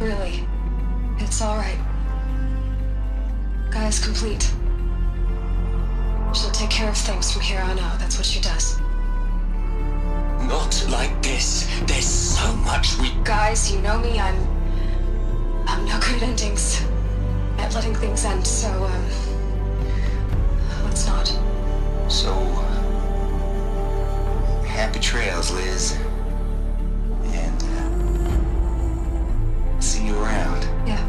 Really. It's all right. Gaia's complete. She'll take care of things from here on out. That's what she does. Not like this. There's so much we... Guys, you know me. I'm no good at endings. At letting things end, so, let's not. So... happy trails, Liz. And, see you around. Yeah.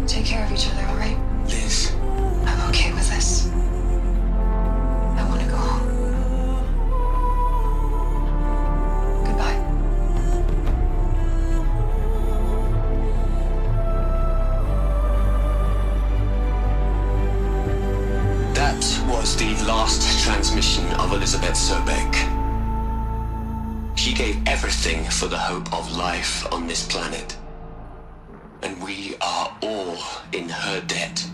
Take care of each other, all right? Liz. I'm okay with this. I want to go home. Goodbye. That was the last transmission of Elizabeth Sobeck. She gave everything for the hope of life on this planet. And we are all in her debt.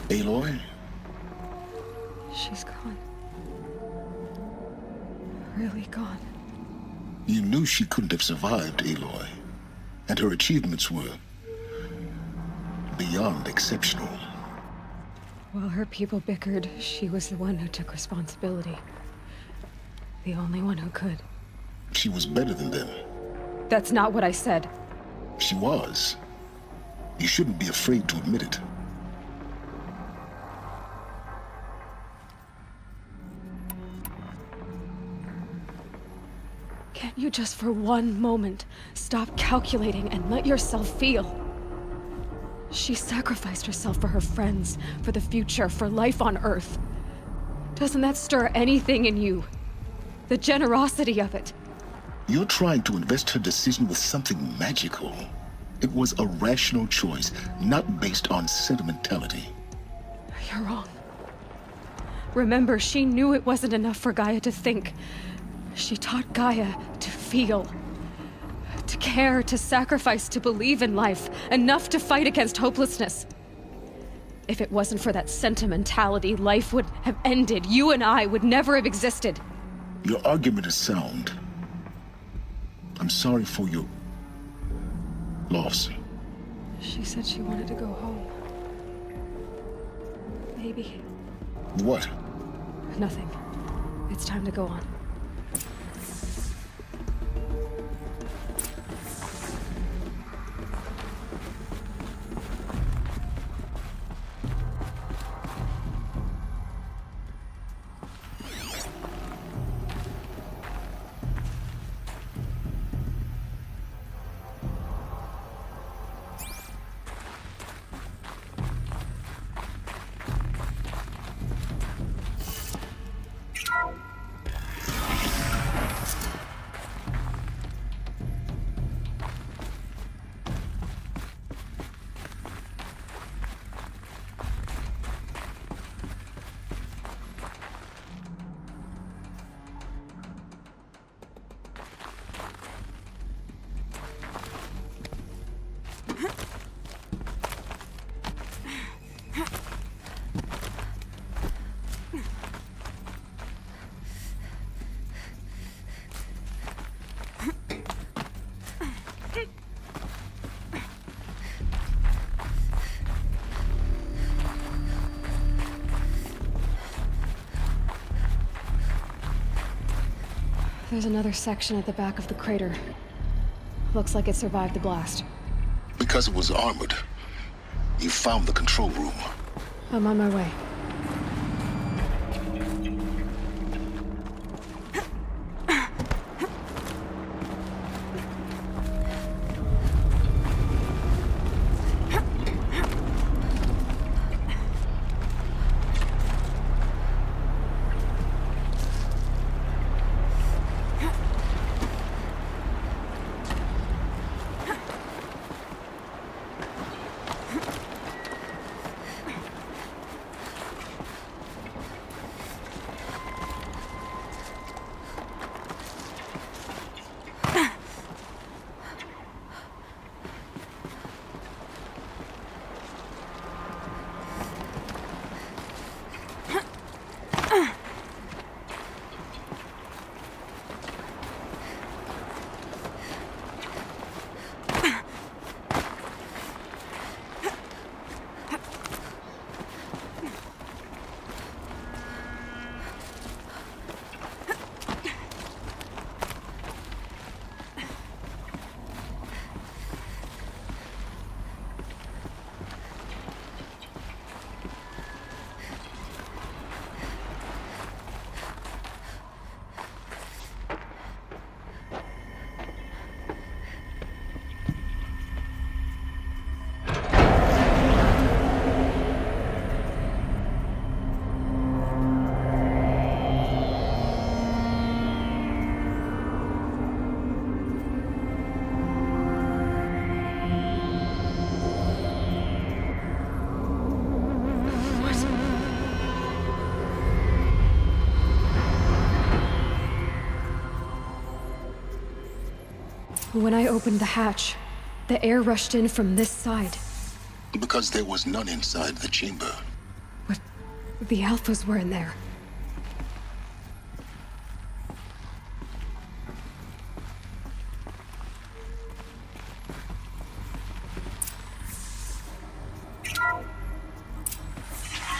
Aloy? She's gone. Really gone. You knew she couldn't have survived, Aloy. And her achievements were beyond exceptional. While her people bickered, she was the one who took responsibility. The only one who could. She was better than them. That's not what I said. She was. You shouldn't be afraid to admit it. Can't you just for one moment stop calculating and let yourself feel? She sacrificed herself for her friends, for the future, for life on Earth. Doesn't that stir anything in you? The generosity of it. You're trying to invest her decision with something magical. It was a rational choice, not based on sentimentality. You're wrong. Remember, she knew it wasn't enough for Gaia to think. She taught Gaia to feel. To care, to sacrifice, to believe in life. Enough to fight against hopelessness. If it wasn't for that sentimentality, life would have ended. You and I would never have existed. Your argument is sound. I'm sorry for your loss. She said she wanted to go home. Maybe. What? Nothing. It's time to go on. There's another section at the back of the crater. Looks like it survived the blast. Because it was armored. You found the control room. I'm on my way. When I opened the hatch, the air rushed in from this side. Because there was none inside the chamber. But the Alphas were in there.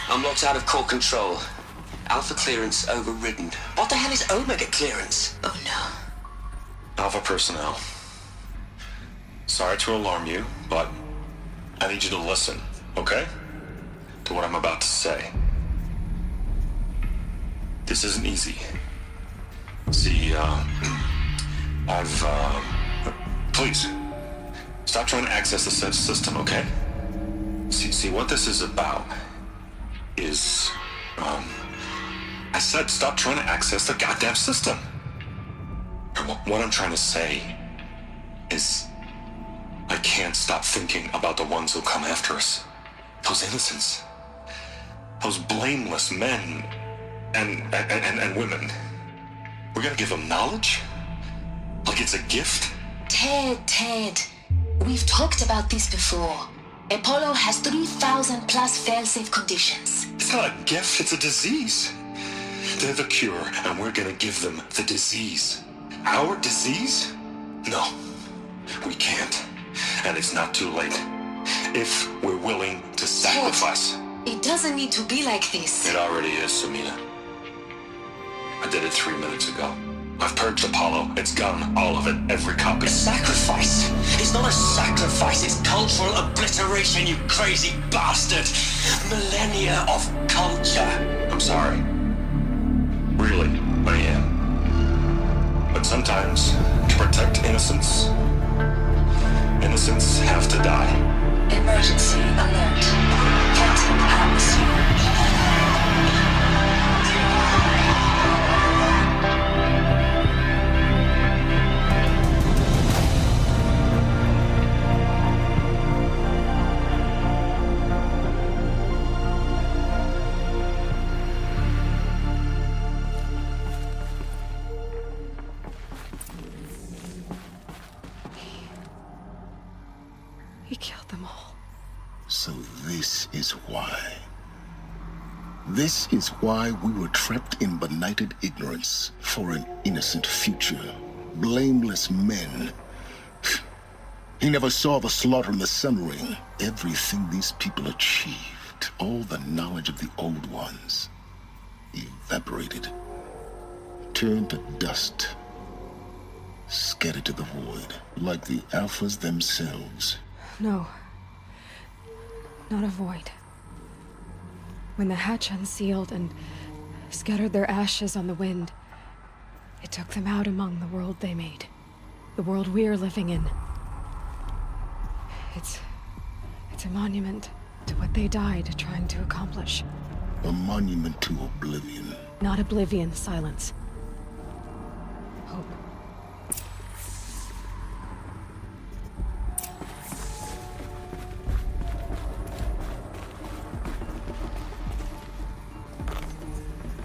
I'm locked out of core control. Alpha clearance overridden. What the hell is Omega clearance? Oh no. Alpha personnel. Sorry to alarm you, but I need you to listen, okay? To what I'm about to say. This isn't easy. See, please, stop trying to access the system, okay? See, what this is about is, I said stop trying to access the goddamn system. And what I'm trying to say is, I can't stop thinking about the ones who'll come after us. Those innocents. Those blameless men and women. We're gonna give them knowledge? Like it's a gift? Ted. We've talked about this before. Apollo has 3,000 plus fail-safe conditions. It's not a gift, it's a disease. They're the cure, and we're gonna give them the disease. Our disease? No, we can't. And it's not too late. If we're willing to sacrifice. It doesn't need to be like this. It already is, Samina. I did it 3 minutes ago. I've purged Apollo. It's gone. All of it. Every copy. A sacrifice? It's not a sacrifice, it's cultural obliteration, you crazy bastard! Millennia of culture! I'm sorry. Really, I am. But sometimes, to protect innocence, innocents have to die. Emergency alert. Captain atmosphere. He killed them all. So this is why. This is why we were trapped in benighted ignorance for an innocent future. Blameless men. He never saw the slaughter in the Sun Ring. Everything these people achieved, all the knowledge of the old ones, evaporated, turned to dust, scattered to the void, like the Alphas themselves. No. Not a void. When the hatch unsealed and scattered their ashes on the wind, it took them out among the world they made. The world we're living in. It's a monument to what they died trying to accomplish. A monument to oblivion. Not oblivion, silence. Hope.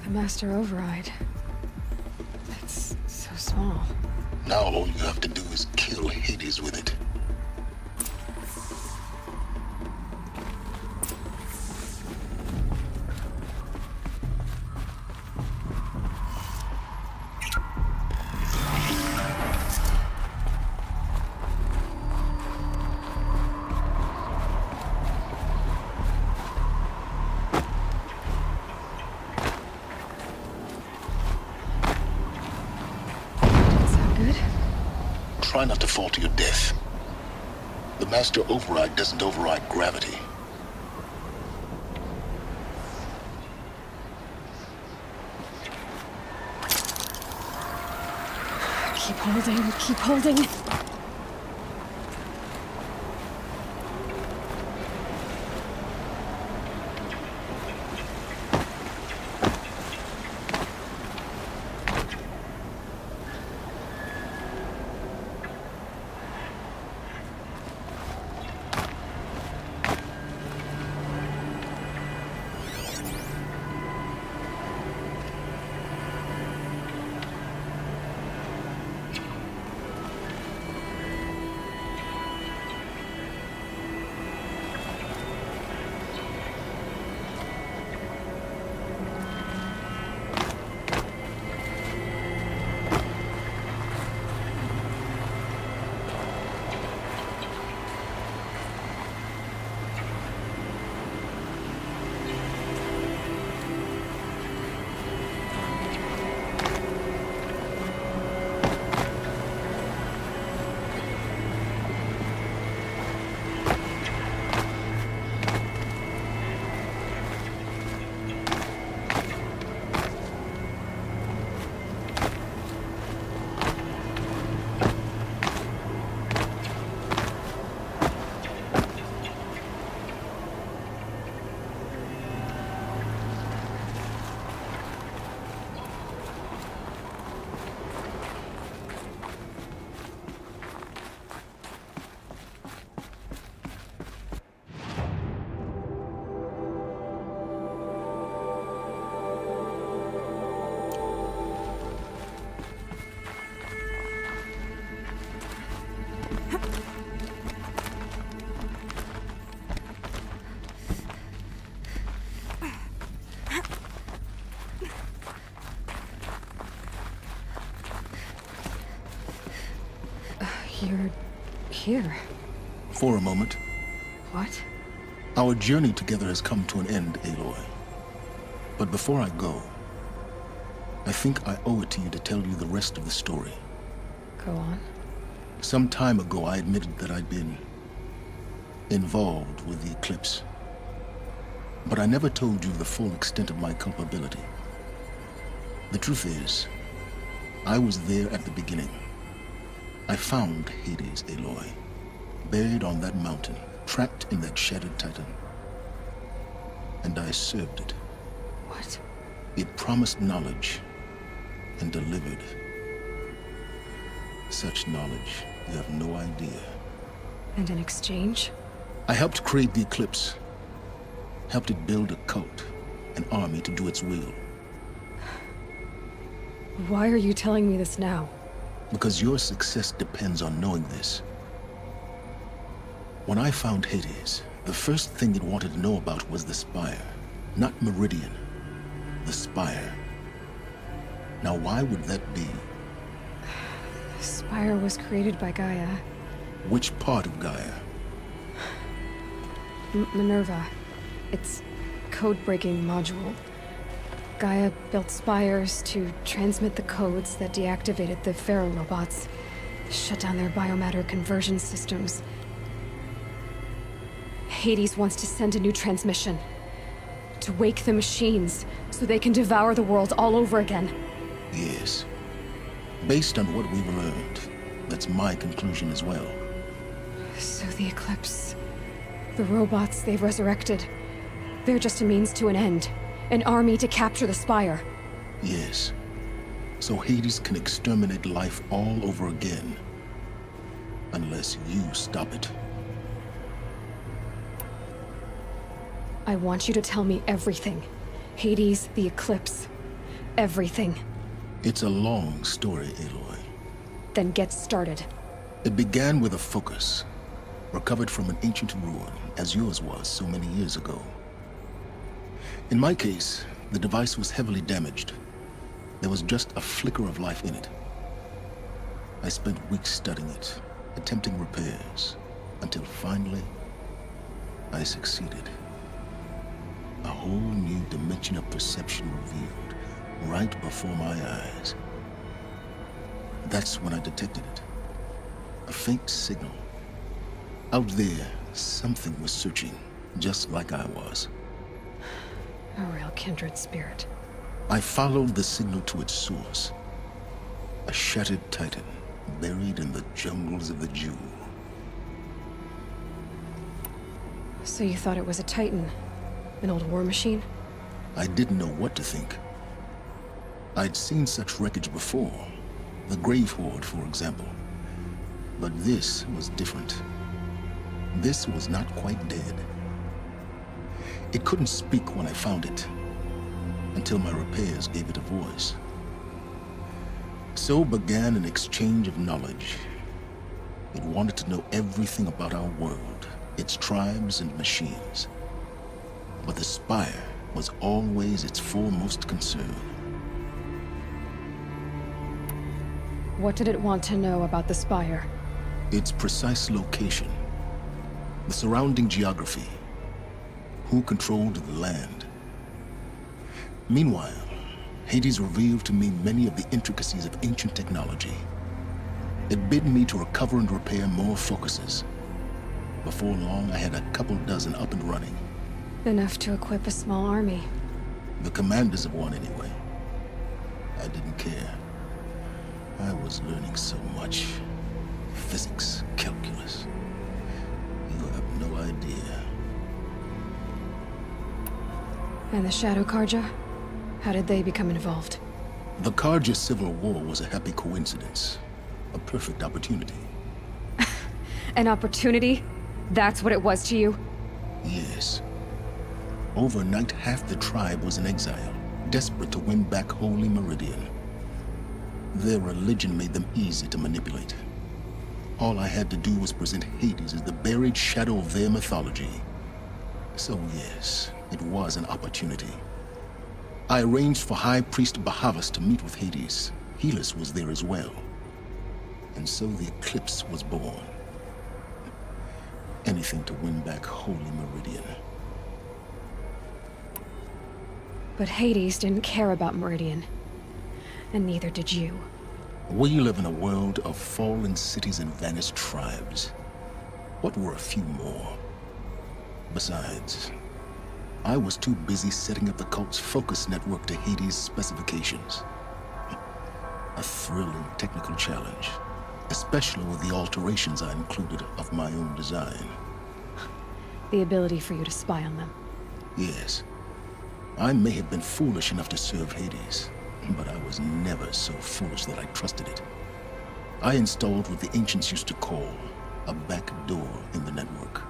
The Master Override. It's so small. Now all you have to do is kill Hades with it. Try not to fall to your death. The Master Override doesn't override gravity. Keep holding, keep holding. You're here. For a moment. What? Our journey together has come to an end, Aloy. But before I go, I think I owe it to you to tell you the rest of the story. Go on. Some time ago, I admitted that I'd been involved with the eclipse. But I never told you the full extent of my culpability. The truth is, I was there at the beginning. I found Hades, Aloy, buried on that mountain, trapped in that shattered titan. And I served it. What? It promised knowledge and delivered. Such knowledge, you have no idea. And in exchange? I helped create the eclipse. Helped it build a cult, an army to do its will. Why are you telling me this now? Because your success depends on knowing this. When I found Hades, the first thing it wanted to know about was the Spire. Not Meridian. The Spire. Now why would that be? The Spire was created by Gaia. Which part of Gaia? Minerva. Its code-breaking module. Gaia built spires to transmit the codes that deactivated the Pharaoh robots, shut down their biomatter conversion systems. Hades wants to send a new transmission. To wake the machines, so they can devour the world all over again. Yes. Based on what we've learned, that's my conclusion as well. So the Eclipse... the robots they've resurrected... they're just a means to an end. An army to capture the Spire. Yes. So Hades can exterminate life all over again. Unless you stop it. I want you to tell me everything. Hades, the Eclipse. Everything. It's a long story, Aloy. Then get started. It began with a focus. Recovered from an ancient ruin, as yours was so many years ago. In my case, the device was heavily damaged. There was just a flicker of life in it. I spent weeks studying it, attempting repairs, until finally, I succeeded. A whole new dimension of perception revealed, right before my eyes. That's when I detected it. A faint signal. Out there, something was searching, just like I was. A real kindred spirit. I followed the signal to its source. A shattered titan, buried in the jungles of the Jewel. So you thought it was a Titan? An old war machine? I didn't know what to think. I'd seen such wreckage before. The Grave Horde, for example. But this was different. This was not quite dead. It couldn't speak when I found it, until my repairs gave it a voice. So began an exchange of knowledge. It wanted to know everything about our world, its tribes and machines. But the Spire was always its foremost concern. What did it want to know about the Spire? Its precise location, the surrounding geography, who controlled the land. Meanwhile, Hades revealed to me many of the intricacies of ancient technology. It bid me to recover and repair more focuses. Before long, I had a couple dozen up and running. Enough to equip a small army. The commanders of one, anyway. I didn't care. I was learning so much. Physics, calculus. You have no idea. And the Shadow Karja? How did they become involved? The Karja Civil War was a happy coincidence. A perfect opportunity. An opportunity? That's what it was to you? Yes. Overnight, half the tribe was in exile, desperate to win back Holy Meridian. Their religion made them easy to manipulate. All I had to do was present Hades as the buried shadow of their mythology. So yes, it was an opportunity. I arranged for High Priest Bahavas to meet with Hades. Helis was there as well. And so the Eclipse was born. Anything to win back Holy Meridian. But Hades didn't care about Meridian. And neither did you. We live in a world of fallen cities and vanished tribes. What were a few more? Besides, I was too busy setting up the cult's focus network to Hades' specifications. A thrilling technical challenge, especially with the alterations I included of my own design. The ability for you to spy on them. Yes, I may have been foolish enough to serve Hades, but I was never so foolish that I trusted it. I installed what the ancients used to call a back door in the network.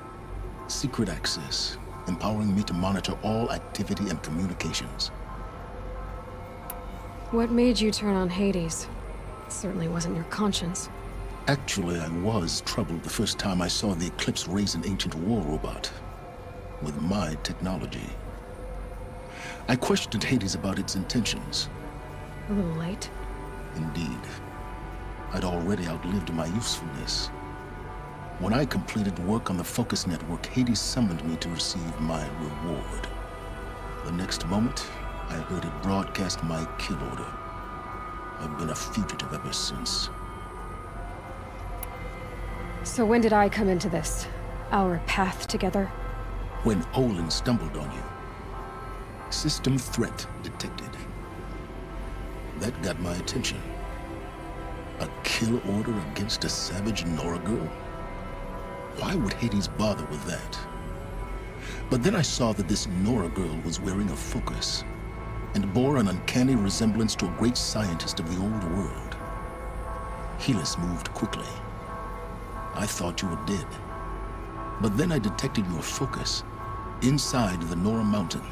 Secret access, empowering me to monitor all activity and communications. What made you turn on Hades? It certainly wasn't your conscience. Actually, I was troubled the first time I saw the Eclipse raise an ancient war robot. With my technology. I questioned Hades about its intentions. A little late. Indeed. I'd already outlived my usefulness. When I completed work on the Focus Network, Hades summoned me to receive my reward. The next moment, I heard it broadcast my kill order. I've been a fugitive ever since. So when did I come into this? Our path together? When Olin stumbled on you. System threat detected. That got my attention. A kill order against a savage Nora girl? Why would Hades bother with that? But then I saw that this Nora girl was wearing a focus, and bore an uncanny resemblance to a great scientist of the old world. Helis moved quickly. I thought you were dead. But then I detected your focus inside the Nora mountain.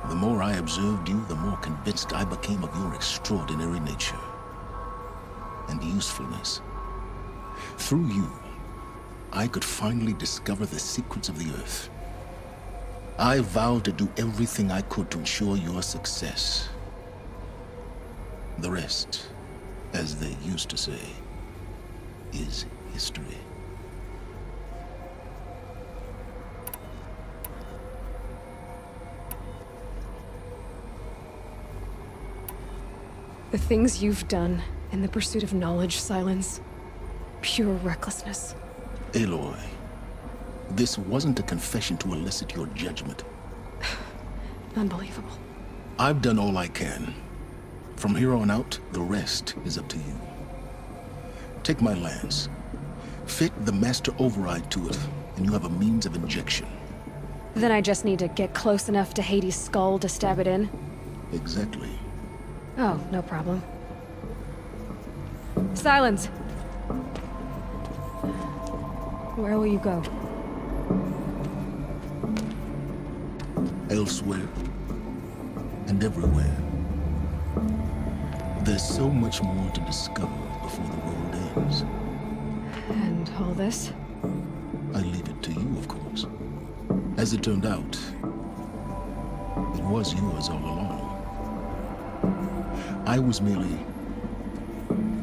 The more I observed you, the more convinced I became of your extraordinary nature and usefulness. Through you, I could finally discover the secrets of the Earth. I vowed to do everything I could to ensure your success. The rest, as they used to say, is history. The things you've done in the pursuit of knowledge, Silence. Pure recklessness. Aloy, this wasn't a confession to elicit your judgment. Unbelievable. I've done all I can. From here on out, the rest is up to you. Take my lance. Fit the master override to it, and you have a means of injection. Then I just need to get close enough to Hades' skull to stab it in? Exactly. Oh, no problem. Silence! Where will you go? Elsewhere. And everywhere. There's so much more to discover before the road ends. And all this? I leave it to you, of course. As it turned out, it was yours all along. I was merely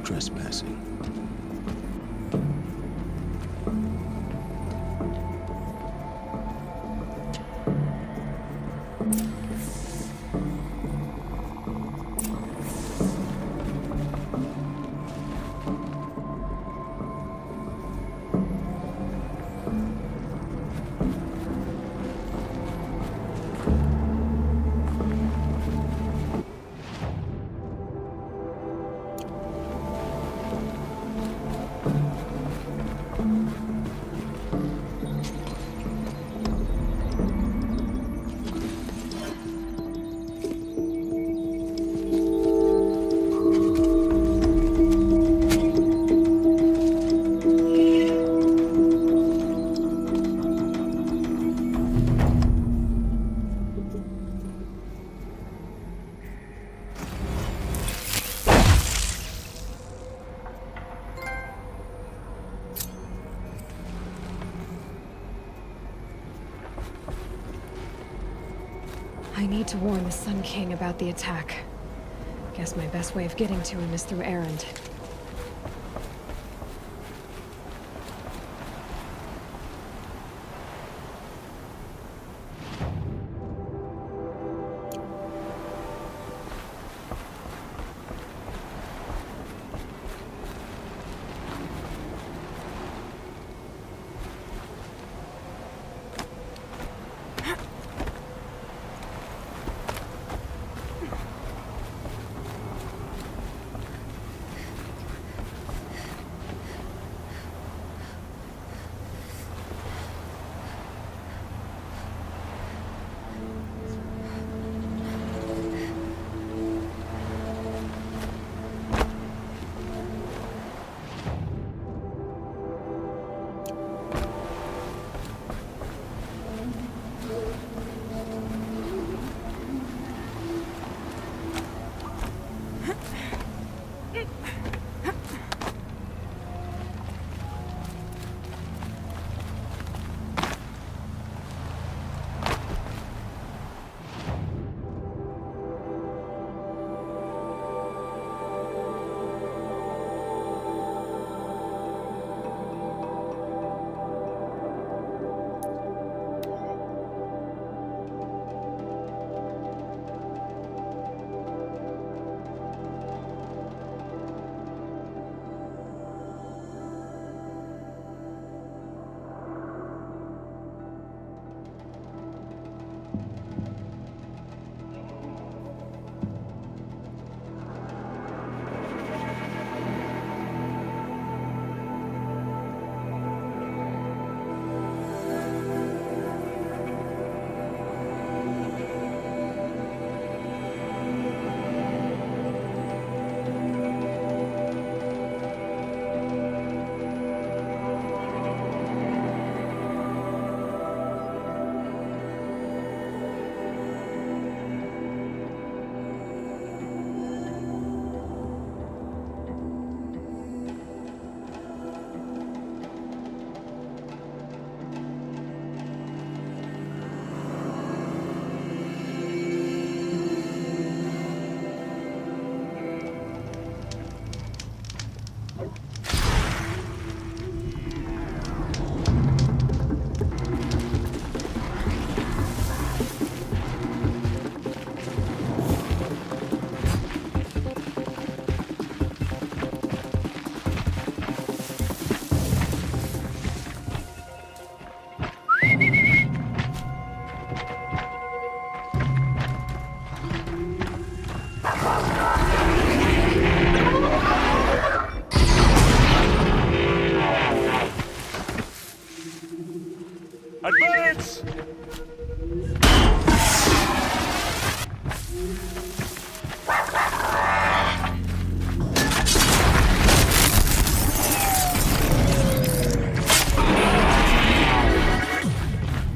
trespassing. I need to warn the Sun King about the attack. Guess my best way of getting to him is through Erend.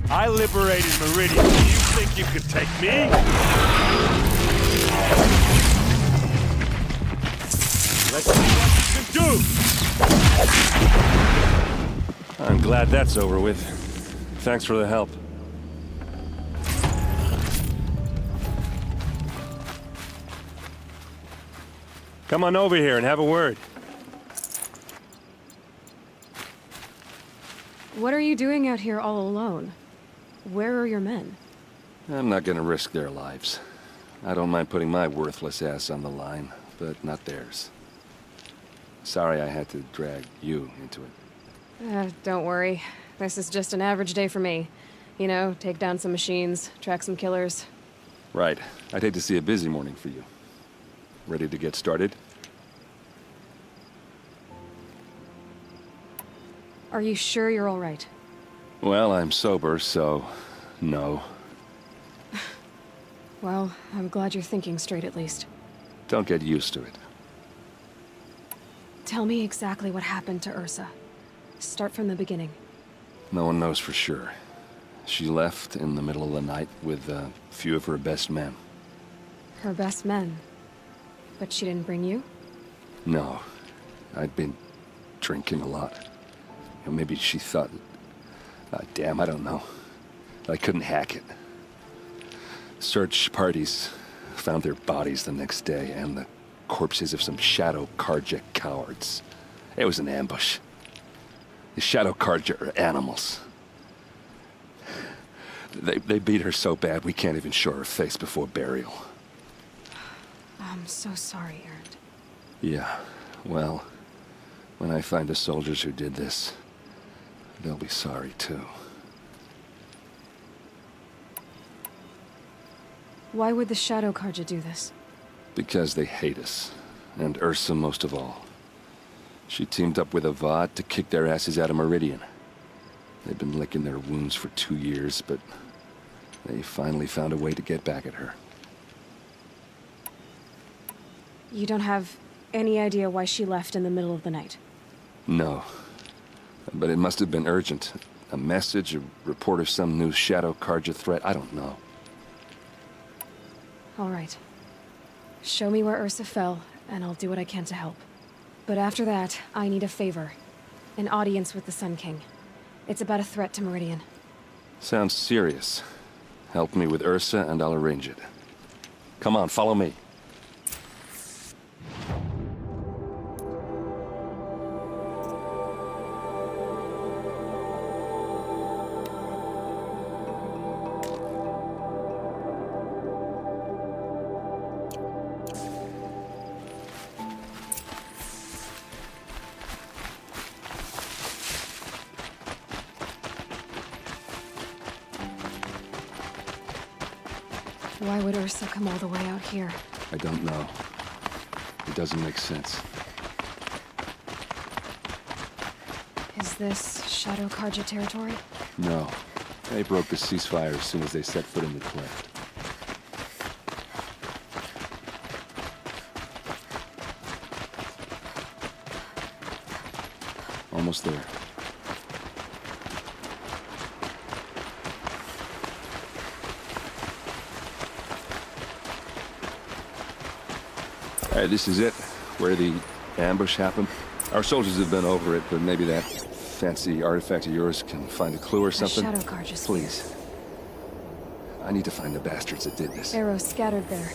I liberated Meridian. Do you think you could take me? Let's see what you can do! I'm glad that's over with. Thanks for the help. Come on over here and have a word. What are you doing out here all alone? Where are your men? I'm not gonna risk their lives. I don't mind putting my worthless ass on the line, but not theirs. Sorry I had to drag you into it. Don't worry. This is just an average day for me. You know, take down some machines, track some killers. Right. I'd hate to see a busy morning for you. Ready to get started? Are you sure you're all right? Well, I'm sober, so no. Well, I'm glad you're thinking straight at least. Don't get used to it. Tell me exactly what happened to Ursa. Start from the beginning. No one knows for sure. She left in the middle of the night with a few of her best men. Her best men. But she didn't bring you? No. I'd been drinking a lot. Maybe she thought... damn, I don't know. I couldn't hack it. Search parties found their bodies the next day, and the corpses of some Shadow Karja cowards. It was an ambush. The Shadow Karja are animals. They beat her so bad we can't even show her face before burial. I'm so sorry, Erend. Yeah, well, when I find the soldiers who did this, they'll be sorry too. Why would the Shadow Karja do this? Because they hate us, and Ursa most of all. She teamed up with Avad to kick their asses out of Meridian. They've been licking their wounds for 2 years, but they finally found a way to get back at her. You don't have any idea why she left in the middle of the night? No, but it must have been urgent. A message, a report of some new Shadow Karja threat, I don't know. All right. Show me where Ursa fell, and I'll do what I can to help. But after that, I need a favor. An audience with the Sun King. It's about a threat to Meridian. Sounds serious. Help me with Ursa, and I'll arrange it. Come on, follow me. Why would Ursa come all the way out here? I don't know. It doesn't make sense. Is this Shadow Karja territory? No. They broke the ceasefire as soon as they set foot in the cleft. Almost there. All right, this is it, where the ambush happened. Our soldiers have been over it, but maybe that fancy artifact of yours can find a clue or something. Shadow Karja spear. Please. I need to find the bastards that did this. Arrows scattered there.